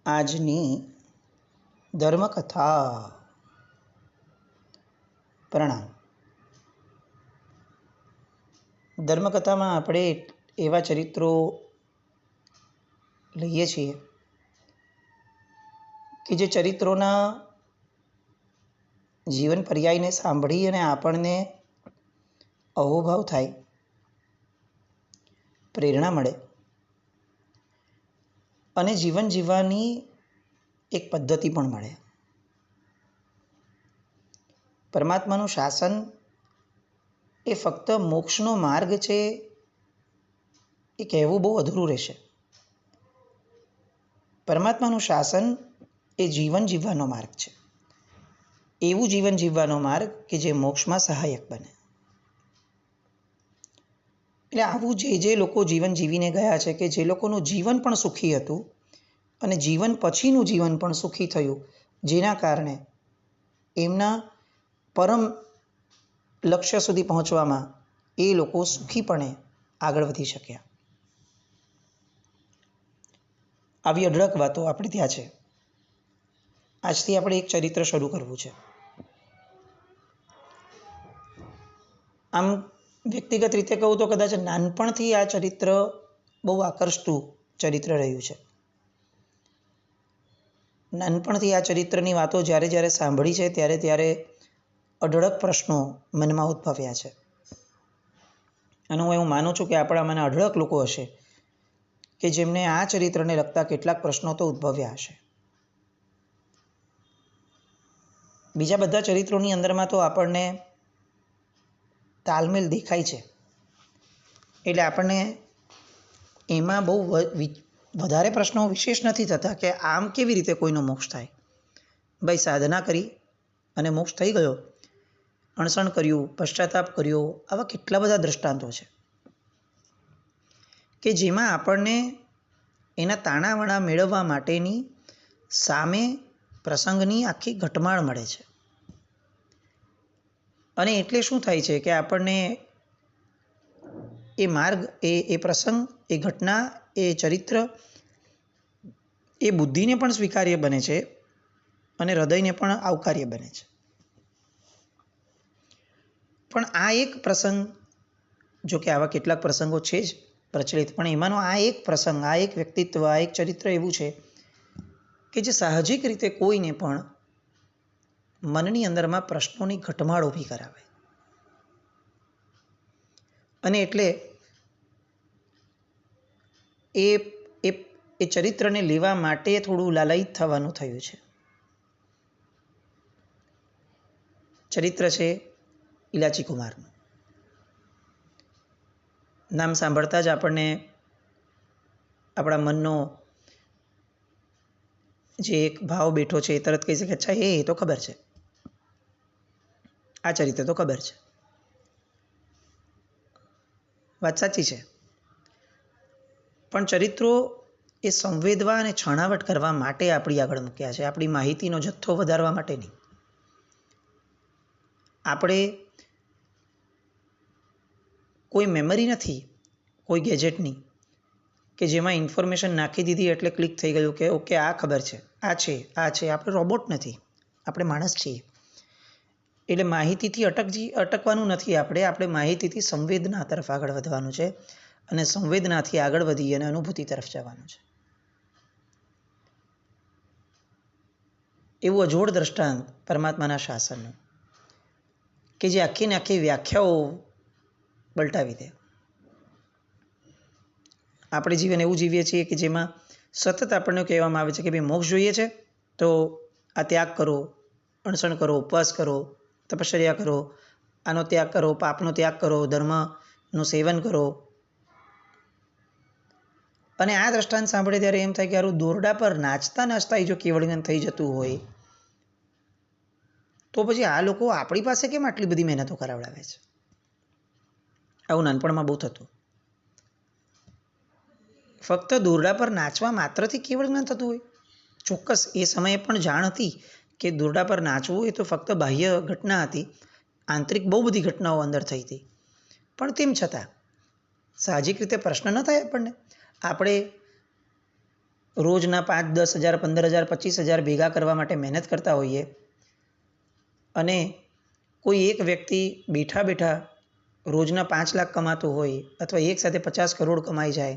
આજની ધર્મકથા. પ્રણામ. ધર્મકથામાં આપણે એવા ચરિત્રો લઈએ છીએ કે જે ચરિત્રોના જીવન પર્યાયને સાંભળી અને આપણને અહોભાવ થાય, પ્રેરણા મળે અને જીવન જીવવાની એક પદ્ધતિ પણ મળે. પરમાત્માનું શાસન એ ફક્ત મોક્ષનો માર્ગ છે એ કહેવું બહુ અધૂરું રહેશે. પરમાત્માનું શાસન એ જીવન જીવવાનો માર્ગ છે, એવું જીવન જીવવાનો માર્ગ કે જે મોક્ષમાં સહાયક બને. એટલે આવું જે લોકો જીવન જીવીને ગયા છે, કે જે લોકોનું જીવન પણ સુખી હતું અને જીવન પછીનું જીવન પણ સુખી થયું, જેના કારણે એમના પરમ લક્ષ્ય સુધી પહોંચવામાં એ લોકો સુખીપણે આગળ વધી શક્યા. આવી અઢળક વાતો આપણે ત્યાં છે. આજથી આપણે એક ચરિત્ર શરૂ કરવું છે. આમ વ્યક્તિગત રીતે કહું તો કદાચ નાનપણથી આ ચરિત્ર બહુ આકર્ષતું ચરિત્ર રહ્યું છે. નાનપણથી આ ચરિત્રની વાતો જ્યારે જ્યારે સાંભળી છે ત્યારે અઢળક પ્રશ્નો મનમાં ઉદ્ભવ્યા છે. અને હું એવું માનું છું કે આપણામાંના અઢળક લોકો હશે કે જેમને આ ચરિત્રને લગતા કેટલાક પ્રશ્નો તો ઉદ્ભવ્યા હશે. બીજા બધા ચરિત્રોની અંદરમાં તો આપણને તાલમેલ દેખાય છે, એટલે આપણને એમાં બહુ વધારે પ્રશ્નો વિશેષ નથી થતા કે આમ કેવી રીતે કોઈનો મોક્ષ થાય. ભાઈ, સાધના કરી અને મોક્ષ થઈ ગયો, અણસણ કર્યું, પશ્ચાતાપ કર્યો, આવા કેટલા બધા દૃષ્ટાંતો છે કે જેમાં આપણને એના તાણાવાણા મેળવવા માટેની સામે પ્રસંગની આખી ઘટમાળ મળે છે. અને એટલે શું થાય છે કે આપણને એ માર્ગ, એ પ્રસંગ, એ ઘટના, એ ચરિત્ર એ બુદ્ધિને પણ સ્વીકાર્ય બને છે અને હૃદયને પણ આવકાર્ય બને છે. પણ આ એક પ્રસંગ, જો કે આવા કેટલાક પ્રસંગો છે જ પ્રચલિત, પણ એમાંનો આ એક પ્રસંગ, આ એક વ્યક્તિત્વ, આ એક ચરિત્ર એવું છે કે જે સાહજિક રીતે કોઈને પણ મનની અંદરમાં પ્રશ્નોની ઘટમાળ ઊભી કરાવે. અને એટલે એ ચરિત્રને લેવા માટે થોડું લાલાયિત થવાનું થયું છે. ચરિત્ર છે ઇલાચી કુમારનું. નામ સાંભળતા જ આપણને આપણા મનનો જે એક ભાવ બેઠો છે એ તરત કહી શકે, અચ્છા એ તો ખબર છે, આ ચરિત્ર તો ખબર છે. વાત સાચી છે, પણ ચરિત્રો એ સંવેદવા અને છણાવટ કરવા માટે આપણી આગળ મૂક્યા છે, આપણી માહિતીનો જથ્થો વધારવા માટે નહીં. આપણે કોઈ મેમરી નથી કોઈ ગેજેટની કે જેમાં ઇન્ફોર્મેશન નાખી દીધી એટલે ક્લિક થઈ ગયું કે ઓકે આ ખબર છે, આ છે, આ છે. આપણે રોબોટ નથી, આપણે માણસ છીએ. એટલે માહિતીથી અટકવાનું નથી. આપણે માહિતીથી સંવેદના તરફ આગળ વધવાનું છે અને સંવેદનાથી આગળ વધી અને અનુભૂતિ તરફ જવાનું છે. એવું અજોડ દ્રષ્ટાંત પરમાત્માના શાસનનું કે જે આખી ને આખી વ્યાખ્યાઓ પલટાવી દે. આપણે જીવન એવું જીવીએ છીએ કે જેમાં સતત આપણને કહેવામાં આવે છે કે ભાઈ મોક્ષ જોઈએ છે તો આ ત્યાગ કરો, અણસણ કરો, ઉપવાસ કરો, તપશ્ચર્યા કરો, આનો ત્યાગ કરો, પાપનો ત્યાગ કરો, ધર્મનું સેવન કરો. અને આ દ્રષ્ટાંત સાંભળે ત્યારે એમ થાય કે આરું દોરડા પર નાચતા નાચતા જો કેવળ જ્ઞાન થઈ જતું હોય તો પછી આ લોકો આપણી પાસે કેમ આટલી બધી મહેનતો કરાવડાવે છે. આવું નાનપણમાં બહુ થતું. ફક્ત દોરડા પર નાચવા માત્રથી કેવળ જ્ઞાન થતું હોય? ચોક્કસ એ સમયે પણ જાણ હતી કે દોરડા પર નાચવું એ તો ફક્ત બાહ્ય ઘટના હતી, આંતરિક બહુ બધી ઘટનાઓ અંદર થઈ હતી. પણ તેમ છતાં સાહજિક રીતે પ્રશ્ન ન થાય આપણને. આપણે રોજના 5-10 હજાર 15,000 25,000 ભેગા કરવા માટે મહેનત કરતા હોઈએ અને કોઈ એક વ્યક્તિ બેઠા બેઠા રોજના 5 લાખ કમાતો હોય અથવા એક સાથે 50 કરોડ કમાઈ જાય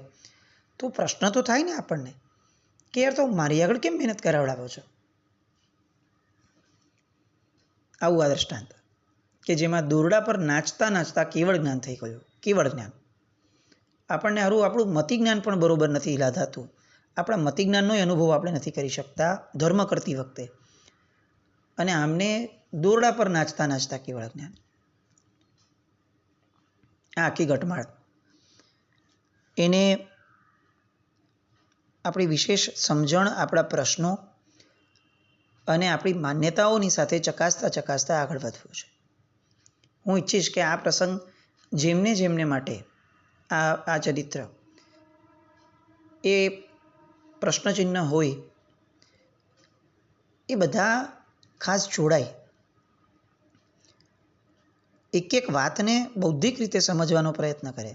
તો પ્રશ્ન તો થાય ને આપણને કે યાર તો મારી આગળ કેમ મહેનત કરાવડાવો છો. આવું આ દ્રષ્ટાંત કે જેમાં દોરડા પર નાચતા નાચતા કેવળ જ્ઞાન થઈ ગયું. કેવળ જ્ઞાન આપણને આપણું મતિ જ્ઞાન પણ બરોબર નથી લાધાતું. આપણા મતિ જ્ઞાનનો અનુભવ આપણે નથી કરી શકતા ધર્મ કરતી વખતે, અને આમને દોરડા પર નાચતા નાચતા કેવળ જ્ઞાન. આ આખી ઘટમાળ એને આપણી વિશેષ સમજણ, આપણા પ્રશ્નો અને આપણી માન્યતાઓની સાથે ચકાસતા ચકાસતા આગળ વધવું છે. હું ઈચ્છીશ કે આ પ્રસંગ જેમને જેમને માટે આ ચરિત્ર એ પ્રશ્નચિહ્ન હોય એ બધા ખાસ જોડાય, એક એક વાતને બૌદ્ધિક રીતે સમજવાનો પ્રયત્ન કરે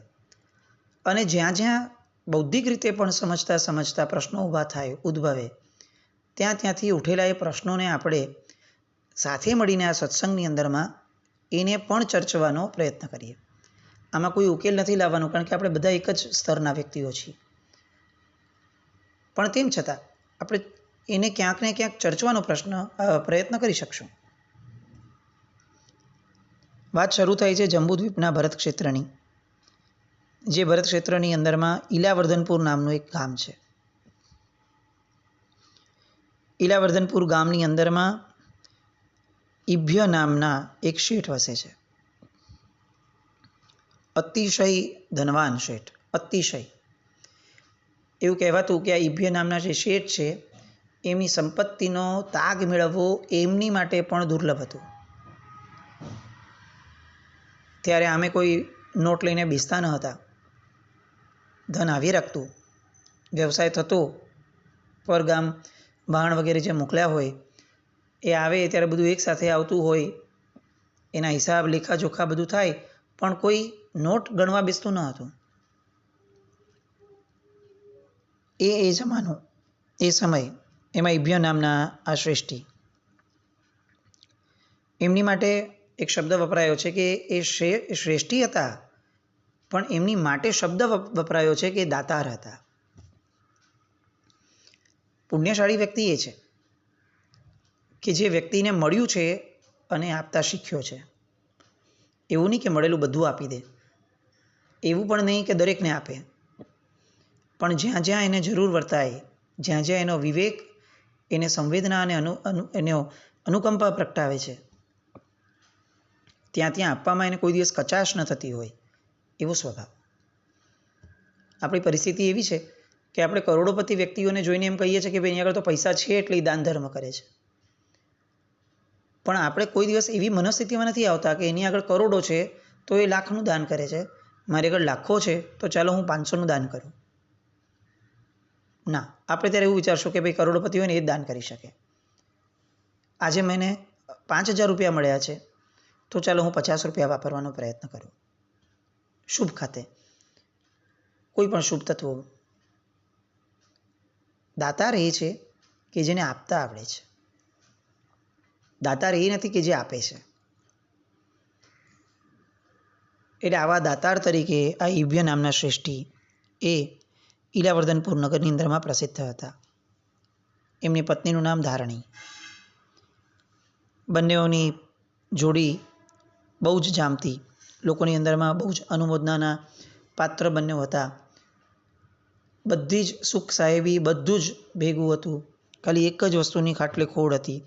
અને જ્યાં જ્યાં બૌદ્ધિક રીતે પણ સમજતા સમજતા પ્રશ્નો ઉદ્ભવે ત્યાંથી ઉઠેલા એ પ્રશ્નોને આપણે સાથે મળીને આ સત્સંગની અંદરમાં એને પણ ચર્ચવાનો પ્રયત્ન કરીએ. આમાં કોઈ ઉકેલ નથી લાવવાનો, કારણ કે આપણે બધા એક જ સ્તરના વ્યક્તિઓ છીએ, પણ તેમ છતાં આપણે એને ક્યાંક ને ક્યાંક ચર્ચવાનો પ્રયત્ન કરી શકશું. વાત શરૂ થાય છે જંબુદ્વીપના ભરત ક્ષેત્રની, જે ભરત ક્ષેત્રની અંદરમાં ઈલાવર્ધનપુર નામનું એક ગામ છે. ઈલાવર્ધનપુર ગામની અંદરમાં ઇભ્ય નામના એક શેઠ વસે છે. અતિશય ધનવાન શેઠ, અતિશય. એવું કહેવાતું કે આ ઇભ્ય નામના જે શેઠ છે એમની સંપત્તિનો તાગ મેળવવો એમની માટે પણ દુર્લભ હતું. ત્યારે આમે કોઈ નોટ લઈને બેસતા ન હતા. ધન આવી રાખતું, વ્યવસાય થતો, પરગામ ભાણ વગેરે જે મોકલ્યા હોય એ આવે ત્યારે બધું એકસાથે આવતું હોય, એના હિસાબ લેખાજોખા બધું થાય, પણ કોઈ નોટ ગણવા બેસતું ન હતું. એ જમાનો, એ સમય, એમાં ઇભ્ય નામના આ શ્રેષ્ઠી, એમની માટે એક શબ્દ વપરાયો છે કે એ શ્રેષ્ઠી હતા, પણ એમની માટે શબ્દ વપરાયો છે કે દાતાર હતા. પુણ્યશાળી વ્યક્તિ એ છે કે જે વ્યક્તિને મળ્યું છે અને આપતા શીખ્યો છે. એવું નહીં કે મળેલું બધું આપી દે, એવું પણ નહીં કે દરેકને આપે, પણ જ્યાં જ્યાં એને જરૂર વર્તાય, જ્યાં જ્યાં એનો વિવેક, એને સંવેદના અને એનો અનુકંપા પ્રગટાવે છે, ત્યાં ત્યાં આપવામાં એને કોઈ દિવસ કચાશ ન થતી હોય એવો સ્વભાવ. આપણી પરિસ્થિતિ એવી છે કે આપણે કરોડોપતિ વ્યક્તિઓને જોઈને એમ કહીએ છીએ કે ભાઈ એની આગળ તો પૈસા છે એટલે એ દાન ધર્મ કરે છે, પણ આપણે કોઈ દિવસ એવી મનસ્થિતિમાં નથી આવતા કે એની આગળ કરોડો છે તો એ લાખનું દાન કરે છે, મારી આગળ લાખો છે તો ચાલો હું 500નું દાન કરું. ના, આપણે ત્યારે એવું વિચારશું કે ભાઈ કરોડોપતિ હોય ને એ જ દાન કરી શકે. આજે મને 5,000 રૂપિયા મળ્યા છે તો ચાલો હું 50 રૂપિયા વાપરવાનો પ્રયત્ન કરું, શુભ ખાતે, કોઈ પણ શુભ તત્વો. દાતાર એ છે કે જેને આપતા આવડે છે. દાતાર એ નથી કે જે આપે છે. એટલે આવા દાતાર તરીકે આ ઇભ્ય નામના શ્રેષ્ઠી એ ઈલાવર્ધનપુર નગરની અંદરમાં પ્રસિદ્ધ હતા. એમની પત્નીનું નામ ધારણી. બંનેઓની જોડી બહુ જ જામતી, લોકોની અંદરમાં બહુ જ અનુમોદનાના પાત્ર બંને હતા. બધી જ સુખ સાહેબી બધું જ ભેગું હતું. ખાલી એક જ વસ્તુની ખાટલે ખોડ હતી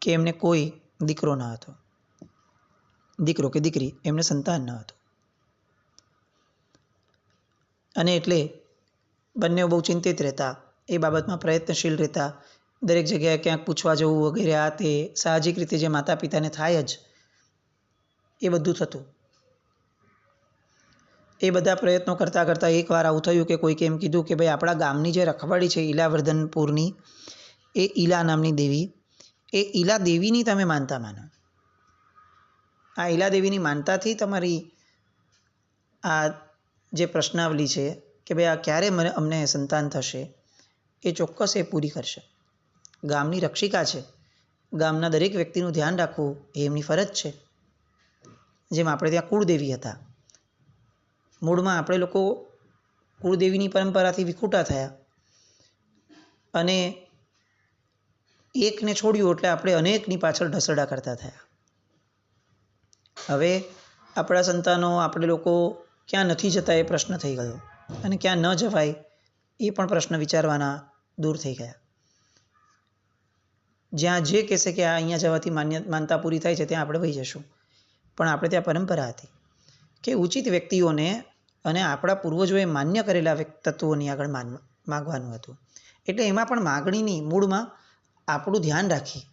કે એમને કોઈ દીકરો ન હતો, દીકરો કે દીકરી, એમને સંતાન ન હતું. અને એટલે બંને બહુ ચિંતિત રહેતા, એ બાબતમાં પ્રયત્નશીલ રહેતા, દરેક જગ્યાએ ક્યાંક પૂછવા જવું વગેરે, આ તે સાહજિક રીતે જે માતા પિતાને થાય જ એ બધું થતું. એ બધા પ્રયત્નો કરતાં કરતાં એકવાર આવું થયું કે કોઈકે એમ કીધું કે ભાઈ આપણા ગામની જે રખવાડી છે ઈલાવર્ધનપુરની, એ ઈલા નામની દેવી, એ ઈલા દેવીની તમે માનતા માનો. આ ઈલા દેવીની માનતાથી તમારી આ જે પ્રશ્નાવલી છે કે ભાઈ આ ક્યારે અમને સંતાન થશે, એ ચોક્કસ એ પૂરી કરશે. ગામની રક્ષિકા છે, ગામના દરેક વ્યક્તિનું ધ્યાન રાખવું એ એમની ફરજ છે. જેમ આપણે ત્યાં કુળદેવી હતા. મૂળમાં આપણે લોકો કુળદેવીની પરંપરાથી વિખૂટા થયા અને એકને છોડ્યું એટલે આપણે અનેકની પાછળ ઢસરડા કરતા થયા. હવે આપણા સંતાનો, આપણે લોકો ક્યાં નથી જતા એ પ્રશ્ન થઈ ગયો, અને ક્યાં ન જવાય એ પણ પ્રશ્ન વિચારવાના દૂર થઈ ગયા. જ્યાં જે કહેશે કે આ અહીંયા જવાથી માનતા પૂરી થાય છે ત્યાં આપણે વહી જશું. પણ આપણે ત્યાં પરંપરા હતી કે ઉચિત વ્યક્તિઓને અને આપણા પૂર્વજોએ માન્ય કરેલા તત્વોની આગળ માગવાનું હતું. એટલે એમાં પણ માગણીની મૂળમાં આપણું ધ્યાન રાખી,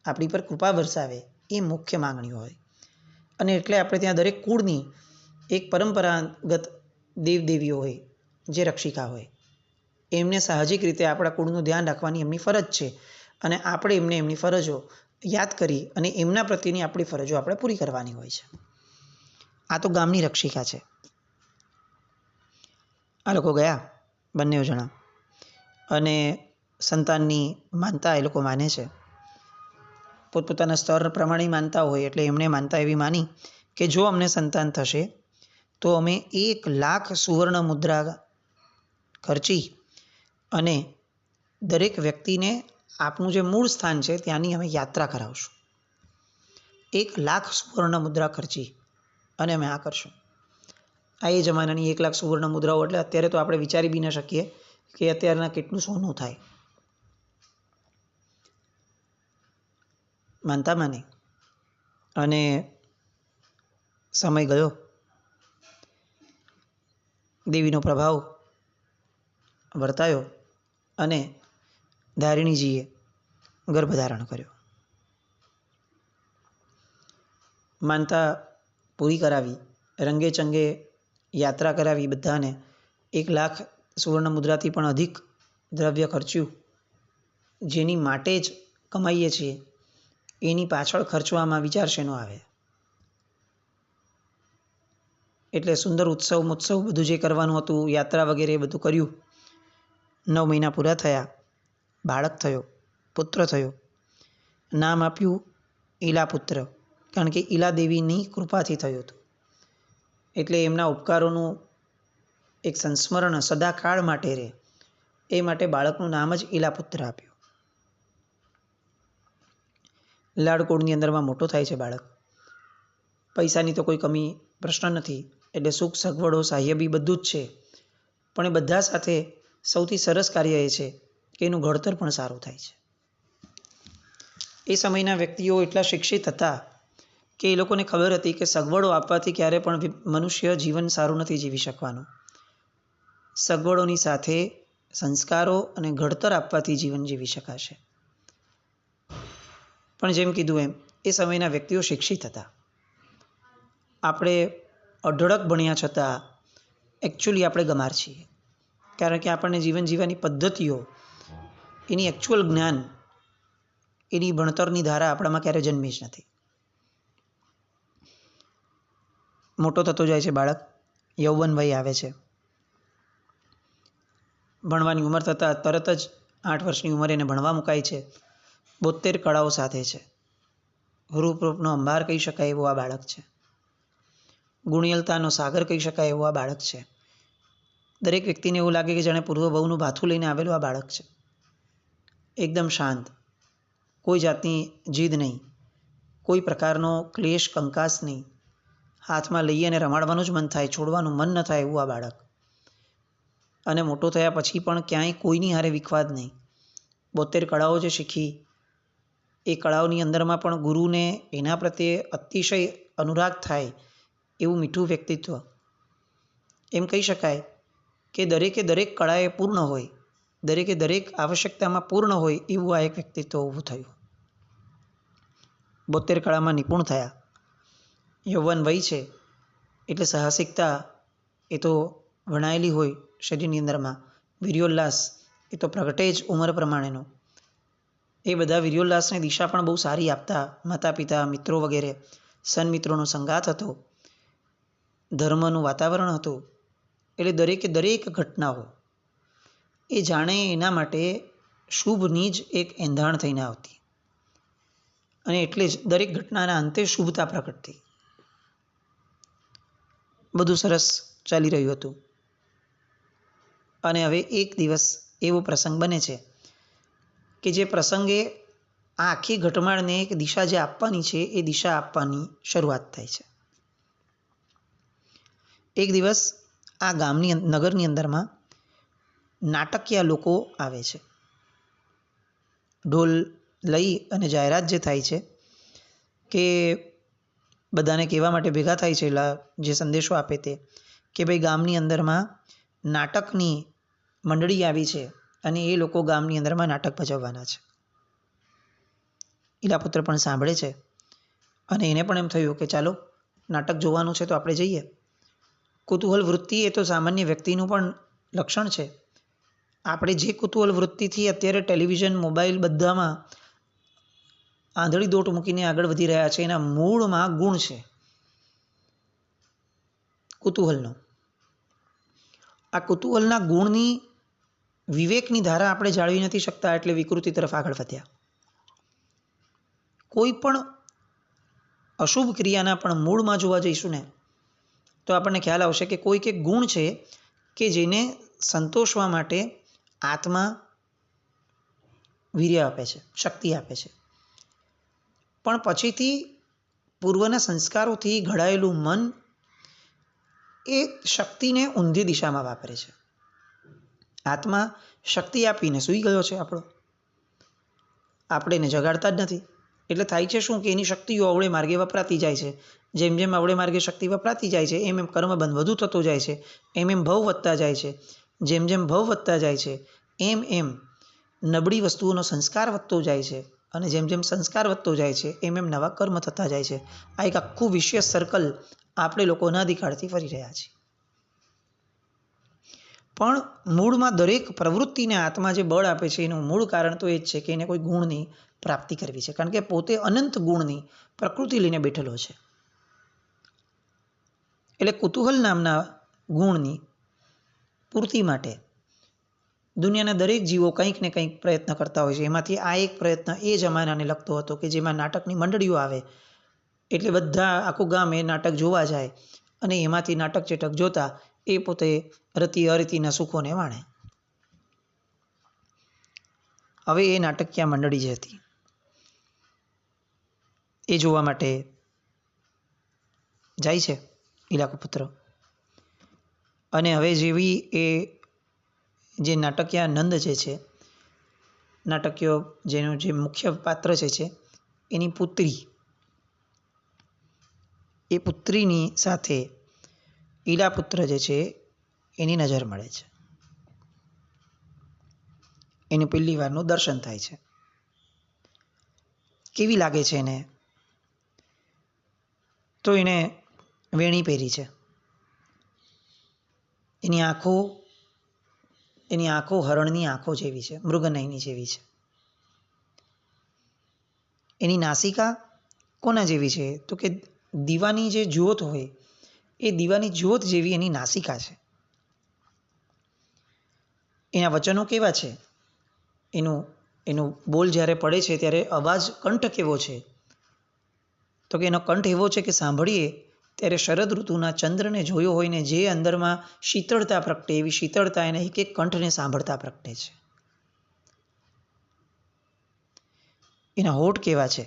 આપણી પર કૃપા વરસાવે એ મુખ્ય માગણીઓ હોય. અને એટલે આપણે ત્યાં દરેક કુળની એક પરંપરાગત દેવદેવીઓ હોય જે રક્ષિકા હોય. એમને સાહજિક રીતે આપણા કુળનું ધ્યાન રાખવાની એમની ફરજ છે, અને આપણે એમને એમની ફરજો યાદ કરી અને એમના પ્રત્યેની આપણી ફરજો આપણે પૂરી કરવાની હોય છે. આ તો ગામની રક્ષિકા છે. આ લોકો ગયા બંને જણા, અને સંતાનની માનતા એ લોકો માને છે. પોતપોતાના સ્તર પ્રમાણે માનતા હોય, એટલે એમણે માનતા એવી માની કે જો અમને સંતાન થશે તો અમે 1,00,000 સુવર્ણ મુદ્રા ખર્ચી અને દરેક વ્યક્તિને આપનું જે મૂળ સ્થાન છે ત્યાંની અમે યાત્રા કરાવશું. 1,00,000 સુવર્ણ મુદ્રા ખર્ચી અને અમે આ કરશું. આ એ જમાનાની 1,00,000 સુવર્ણ મુદ્રાઓ એટલે અત્યારે તો આપણે વિચારી બી ન શકીએ કે અત્યારના કેટલું સોનું થાય. માનતા માની અને સમય ગયો. દેવીનો પ્રભાવ વર્તાયો અને ધારિણીજીએ ગર્ભધારણ કર્યો. માનતા પૂરી કરાવી, રંગે ચંગે યાત્રા કરાવી, બધાને 1,00,000 સુવર્ણ મુદ્રાથી પણ અધિક દ્રવ્ય ખર્ચ્યું. જેની માટે જ કમાઈએ છીએ એની પાછળ ખર્ચવામાં વિચાર શેનો આવે. એટલે સુંદર ઉત્સવ બધું જે કરવાનું હતું, યાત્રા વગેરે બધું કર્યું. 9 મહિના પૂરા થયા, બાળક થયો, પુત્ર થયો. નામ આપ્યું ઈલાપુત્ર, કારણ કે ઈલા દેવીની કૃપાથી થયું હતું. એટલે એમના ઉપકારોનું એક સંસ્મરણ સદાકાળ માટે રહે એ માટે બાળકનું નામ જ ઈલાપુત્ર આપ્યું. લાડકોડની અંદરમાં મોટો થાય છે બાળક. પૈસાની તો કોઈ કમી પ્રશ્ન નથી, એટલે સુખ સગવડો સાહ્યબી બધું જ છે. પણ એ બધા સાથે સૌથી સરસ કાર્ય એ છે કે એનું ઘડતર પણ સારું થાય છે. એ સમયના વ્યક્તિઓ એટલા શિક્ષિત હતા કે એ લોકોને ખબર હતી કે સગવડો આપવાથી ક્યારે પણ મનુષ્ય જીવન સારું નથી જીવી શકવાનું. સગવડોની સાથે સંસ્કારો અને ઘડતર આપવાથી જીવન જીવી શકાશે. પણ જેમ કીધું એમ એ સમયના વ્યક્તિઓ શિક્ષિત હતા. આપણે અઢળક ભણ્યા છતાં એકચ્યુઅલી આપણે ગમાર છીએ, કારણ કે આપણને જીવન જીવવાની પદ્ધતિઓ, એની એકચ્યુઅલ જ્ઞાન, એની ભણતરની ધારા આપણામાં ક્યારેય જન્મી જ નથી. મોટો થતો જાય છે બાળક, યૌવન વય આવે છે. ભણવાની ઉંમર થતાં તરત જ 8 વર્ષની ઉંમરે એને ભણવા મુકાય છે. 72 કળાઓ સાથે છે. રૂપનો અંબાર કહી શકાય એવો આ બાળક છે. ગુણિયલતાનો સાગર કહી શકાય એવું આ બાળક છે. દરેક વ્યક્તિને એવું લાગે કે જાણે પૂર્વ બહુનું ભાથું લઈને આવેલું આ બાળક છે. એકદમ શાંત, કોઈ જાતની જીદ નહીં, કોઈ પ્રકારનો ક્લેશ કંકાસ નહીં. હાથમાં લઈએ અને રમાડવાનું જ મન થાય, છોડવાનું મન ન થાય એવું આ બાળક. અને મોટો થયા પછી પણ ક્યાંય કોઈની હારે વિખવાદ નહીં. 72 કળાઓ જે શીખી એ કળાઓની અંદરમાં પણ ગુરુને એના પ્રત્યે અતિશય અનુરાગ થાય એવું મીઠું વ્યક્તિત્વ. એમ કહી શકાય કે દરેકે દરેક કળાએ પૂર્ણ હોય, દરેકે દરેક આવશ્યકતામાં પૂર્ણ હોય એવું આ એક વ્યક્તિત્વ ઊભું થયું. 72 કળામાં નિપુણ થયા. યૌવન વય છે એટલે સાહસિકતા એ તો વણાયેલી હોય શરીરની અંદરમાં. વીર્યોલ્લાસ એ તો પ્રગટે જ ઉંમર પ્રમાણેનો. એ બધા વીર્યોલ્લાસની દિશા પણ બહુ સારી આપતા માતા પિતા, મિત્રો વગેરે, સન્મિત્રોનો સંગાત હતો, ધર્મનું વાતાવરણ હતું. એટલે દરેકે દરેક ઘટનાઓ એ જાણે એના માટે શુભની જ એક એંધાણ થઈને આવતી, અને એટલે જ દરેક ઘટનાના અંતે શુભતા પ્રકટ થઈ. બધું સરસ ચાલી રહ્યું હતું, અને હવે એક દિવસ એવો પ્રસંગ બને છે કે જે પ્રસંગે આ આખી ઘટમાળને એક દિશા જે આપવાની છે એ દિશા આપવાની શરૂઆત થાય છે. એક દિવસ આ નગરની અંદરમાં નાટકીય લોકો આવે છે. ઢોલ લઈ અને જાહેરાત જે થાય છે કે બધાને કહેવા માટે ભેગા થાય છે, જે સંદેશો આપે તે કે ભાઈ ગામની અંદરમાં નાટકની મંડળી આવી છે અને એ લોકો ગામની અંદરમાં નાટક ભજવવાના છે. ઈલાપુત્ર પણ સાંભળે છે અને એને પણ એમ થયું કે ચાલો નાટક જોવાનું છે તો આપણે જઈએ. કુતૂહલ વૃત્તિ એ તો સામાન્ય વ્યક્તિનું પણ લક્ષણ છે. આપણે જે કુતૂહલ વૃત્તિથી અત્યારે ટેલિવિઝન, મોબાઈલ બધામાં આંધળી દોટ મૂકીને આગળ વધી રહ્યા છે, એના મૂળમાં ગુણ છે કુતૂહલનો. આ કુતૂહલના ગુણની વિવેકની ધારા આપણે જાળવી નથી શકતા, એટલે વિકૃતિ તરફ આગળ વધ્યા. કોઈ પણ અશુભ ક્રિયાના પણ મૂળમાં જોવા જઈશું ને તો આપણને ખ્યાલ આવશે કે કોઈક એક ગુણ છે કે જેને સંતોષવા માટે આત્મા વીર્ય આપે છે, શક્તિ આપે છે, પણ પછીથી પૂર્વના સંસ્કારોથી ઘડાયેલું મન એ શક્તિને ઊંધી દિશામાં વાપરે છે. આત્મા શક્તિ આપીને સૂઈ ગયો છે આપણો, આપણે એને જગાડતા જ નથી. એટલે થાય છે શું કે એની શક્તિઓ અવળે માર્ગે વપરાતી જાય છે. જેમ જેમ અવળે માર્ગે શક્તિ વપરાતી જાય છે એમ એમ કર્મબંધ વધુ થતો જાય છે, એમ એમ ભવ વધતા જાય છે. જેમ જેમ ભવ વધતા જાય છે એમ એમ નબળી વસ્તુઓનો સંસ્કાર વધતો જાય છે, અને જેમ જેમ સંસ્કાર વધતો જાય છે એમ એમ નવા કર્મ થતા જાય છે. આ એક આખું વિશેષ સર્કલ આપણે લોકો અનાદિકાળથી ફરી રહ્યા છીએ. પણ મૂળમાં દરેક પ્રવૃત્તિને આત્મા જે બળ આપે છે એનું મૂળ કારણ તો એ જ છે કે એને કોઈ ગુણની પ્રાપ્તિ કરવી છે, કારણ કે પોતે અનંત ગુણની પ્રકૃતિ લઈને બેઠેલો છે. એટલે કુતૂહલ નામના ગુણની પૂર્તિ માટે દુનિયાના દરેક જીવો કંઈક ને કંઈક પ્રયત્ન કરતા હોય છે. એમાંથી આ એક પ્રયત્ન એ જમાનાને લગતો હતો કે જેમાં નાટકની મંડળીઓ આવે એટલે બધા આખું ગામ એ નાટક જોવા જાય, અને એમાંથી નાટક ચેટક જોતા એ પોતે રતિ અરતિના સુખોને માણે. હવે એ નાટકીય મંડળી જે હતી એ જોવા માટે જાય છે ઈલાકુપુત્ર, અને હવે જેવી એ જે નાટકીય નંદ જે છે, નાટકીય જેનું જે મુખ્ય પાત્ર છે એની પુત્રી, એ પુત્રીની સાથે ઈલાપુત્ર જે છે એની નજર મળે છે. એનું પહેલી વારનું દર્શન થાય છે. કેવી લાગે છે એને? તો એને વેણી પહેરી છે. એની આંખો હરણની આંખો જેવી છે, મૃગનયની જેવી છે. એની નાસિકા કોના જેવી છે? તો કે દીવાની જે જ્યોત હોય એ દીવાની જ્યોત જેવી એની નાસિકા છે. એના વચનો કેવા છે? એનું બોલ જ્યારે પડે છે ત્યારે અવાજ, કંઠ કેવો છે? તો કે એનો કંઠ એવો છે કે સાંભળીએ ત્યારે શરદ ઋતુના ચંદ્રને જોયો હોય ને જે અંદરમાં શીતળતા પ્રગટે એવી શીતળતા એના એક એક કંઠને સાંભળતા પ્રગટે છે. એના હોઠ કેવા છે?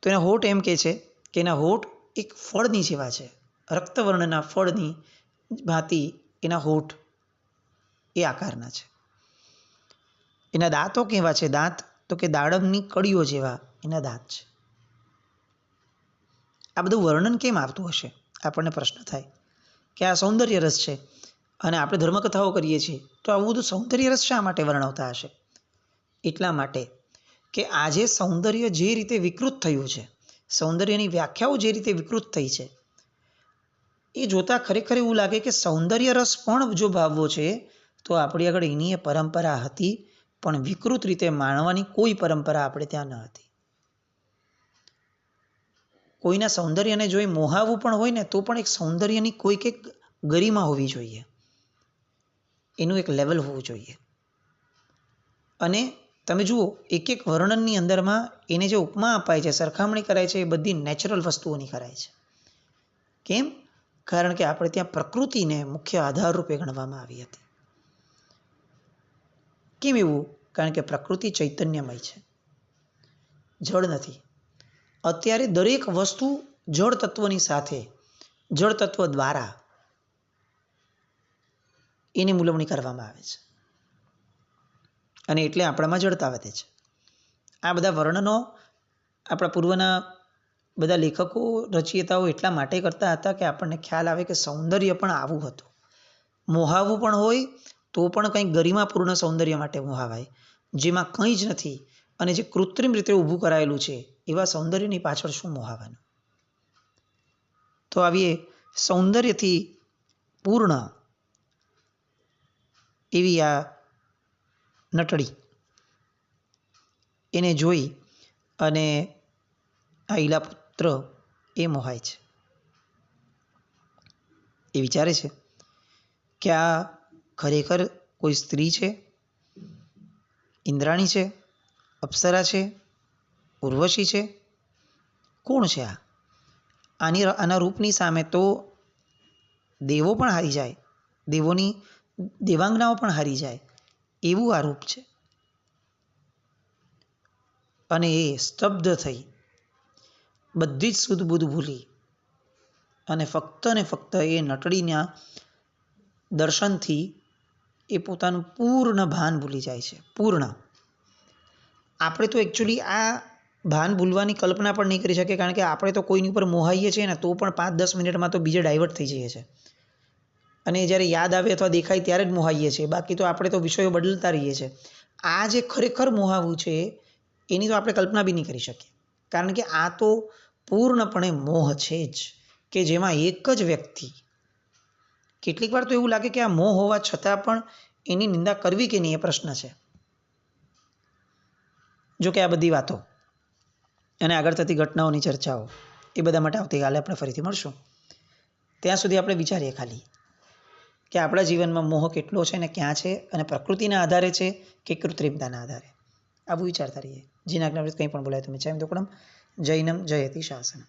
તો એના હોઠ એમ કે છે કે એના હોઠ એક ફળની જેવા છે, રક્તવર્ણના ફળની ભાંતિ એના હોઠ એ આકારના છે. એના દાંતો કેવા છે? દાંત તો કે દાડમની કળીઓ જેવા એના દાંત છે. આ બધું વર્ણન કેમ આવતું હશે? આપણને પ્રશ્ન થાય કે આ સૌંદર્ય રસ છે અને આપણે ધર્મકથાઓ કરીએ છીએ, તો આવું બધું સૌંદર્ય રસ શા માટે વર્ણવતા હશે? એટલા માટે કે આજે સૌંદર્ય જે રીતે વિકૃત થયું છે, સૌંદર્યની વ્યાખ્યાઓ જે રીતે વિકૃત થઈ છે, એ જોતાં ખરેખર એવું લાગે કે સૌંદર્ય રસ પણ જો ભાવવો છે તો આપણી આગળ એની એ પરંપરા હતી, પણ વિકૃત રીતે માણવાની કોઈ પરંપરા આપણે ત્યાં ન હતી. કોઈના સૌંદર્યને જોઈ મોહાવું પણ હોય ને તો પણ એક સૌંદર્યની કોઈક એક ગરિમા હોવી જોઈએ. એનું એક લેવલ હોવું જોઈએ. અને તમે જુઓ એક એક વર્ણનની અંદરમાં એને જે ઉપમા અપાય છે, સરખામણી કરાય છે, એ બધી નેચરલ વસ્તુઓની કરાય છે. કેમ? કારણ કે આપણે ત્યાં પ્રકૃતિને મુખ્ય આધાર રૂપે ગણવામાં આવી હતી. કેમ એવું? કારણ કે પ્રકૃતિ ચૈતન્યમય છે, જળ નથી. અત્યારે દરેક વસ્તુ જળ તત્વની સાથે, જળ તત્વ દ્વારા એની મૂલવણી કરવામાં આવે છે અને એટલે આપણામાં જળતા વધે છે. આ બધા વર્ણનો આપણા પૂર્વના બધા લેખકો, રચયિતાઓ એટલા માટે કરતા હતા કે આપણને ખ્યાલ આવે કે સૌંદર્ય પણ આવું હતું. મોહાવું પણ હોય તો પણ કંઈક ગરિમાપૂર્ણ સૌંદર્ય માટે મોહાવાય, જેમાં કંઈ જ નથી અને જે કૃત્રિમ રીતે ઊભું કરાયેલું છે એવા સૌંદર્યની પાછળ શું મોહાવાનું. તો આવીએ સૌંદર્યથી પૂર્ણ એવી આ નટડી, એને જોઈ અને આ ઈલાપુત્ર એ મોહાય છે. એ વિચારે છે કે આ ખરેખર કોઈ સ્ત્રી છે, ઇન્દ્રાણી છે, અપ્સરા છે, ઉર્વશી છે, કોણ છે આ? આના રૂપની સામે તો દેવો પણ હારી જાય, દેવોની દેવાંગનાઓ પણ હારી જાય એવું આ રૂપ છે. અને એ સ્તબ્ધ થઈ, બધી જ સુધ બુધ ભૂલી અને ફક્ત એ નટડીના દર્શનથી એ પોતાનું પૂર્ણ ભાન ભૂલી જાય છે. પૂર્ણ. આપણે તો એકચ્યુઅલી આ ભાન ભૂલવાની કલ્પના પણ નહીં કરી શકીએ, કારણ કે આપણે તો કોઈની ઉપર મોહાઈએ છીએ ને તો પણ 5-10 મિનિટમાં તો બીજે ડાયવર્ટ થઈ જઈએ છીએ અને જ્યારે યાદ આવે અથવા દેખાય ત્યારે જ મોહાઈએ છીએ. બાકી તો આપણે તો વિષયો બદલતા રહીએ છીએ. આ જે ખરેખર મોહાવું છે એની તો આપણે કલ્પના બી નહીં કરી શકીએ, કારણ કે આ તો પૂર્ણપણે મોહ છે જ, કે જેમાં એક જ વ્યક્તિ. કેટલીક વાર તો એવું લાગે કે આ મોહ હોવા છતાં પણ એની નિંદા કરવી કે નહીં એ પ્રશ્ન છે. જો કે આ બધી વાતો અને આગળ થતી ઘટનાઓની ચર્ચાઓ એ બધા માટે આવતીકાલે આપણે ફરીથી મળશું. ત્યાં સુધી આપણે વિચારીએ ખાલી કે આપણા જીવનમાં મોહ કેટલો છે ને ક્યાં છે, અને પ્રકૃતિના આધારે છે કે કૃત્રિમતાના આધારે. આવું વિચારતા રહીએ. જીના જ્ઞાન કંઈ પણ બોલાય તમે જય હિન્દ, જૈનમ જયતિ શાસનમ.